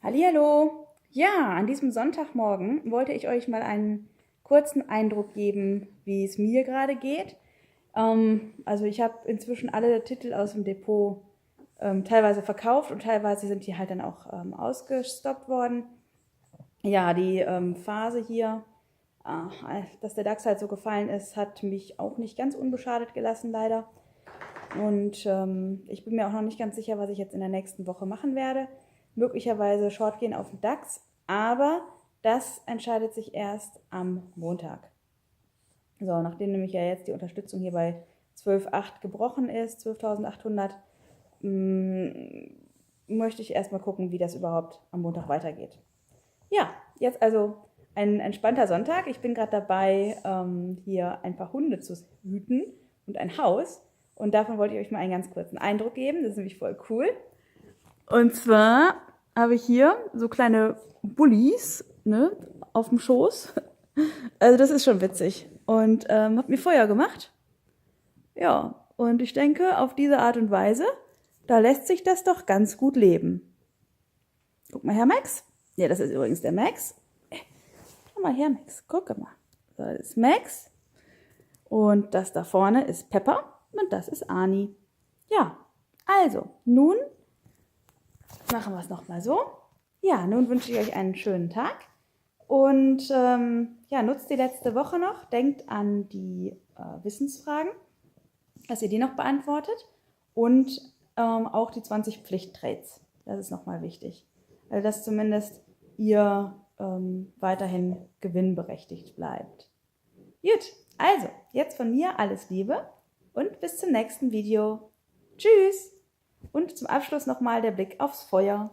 Hallihallo! Ja, an diesem Sonntagmorgen wollte ich euch mal einen kurzen Eindruck geben, wie es mir gerade geht. Also ich habe inzwischen alle Titel aus dem Depot teilweise verkauft und teilweise sind die halt dann auch ausgestoppt worden. Ja, die Phase hier, dass der DAX halt so gefallen ist, hat mich auch nicht ganz unbeschadet gelassen, leider. Und ich bin mir auch noch nicht ganz sicher, was ich jetzt in der nächsten Woche machen werde. Möglicherweise Short gehen auf den DAX, aber das entscheidet sich erst am Montag. So, nachdem nämlich ja jetzt die Unterstützung hier bei 12.8 gebrochen ist, 12.800, möchte ich erstmal gucken, wie das überhaupt am Montag weitergeht. Ja, jetzt also ein entspannter Sonntag. Ich bin gerade dabei, hier ein paar Hunde zu hüten und ein Haus. Und davon wollte ich euch mal einen ganz kurzen Eindruck geben. Das ist nämlich voll cool. Und zwar habe ich hier so kleine Bullies, ne, auf dem Schoß. Also das ist schon witzig. Und habe mir Feuer gemacht. Ja, und ich denke, auf diese Art und Weise, da lässt sich das doch ganz gut leben. Guck mal her, Max. Ja, das ist übrigens der Max. Komm mal her, Max. Guck mal. So, das ist Max. Und das da vorne ist Pepper. Und das ist Ani. Ja, also, nun machen wir es nochmal so. Ja, nun wünsche ich euch einen schönen Tag. Und ja, nutzt die letzte Woche noch. Denkt an die Wissensfragen, dass ihr die noch beantwortet. Und auch die 20 Pflichttrades. Das ist nochmal wichtig. Also, dass zumindest ihr weiterhin gewinnberechtigt bleibt. Gut, also, jetzt von mir alles Liebe und bis zum nächsten Video. Tschüss! Und zum Abschluss nochmal der Blick aufs Feuer.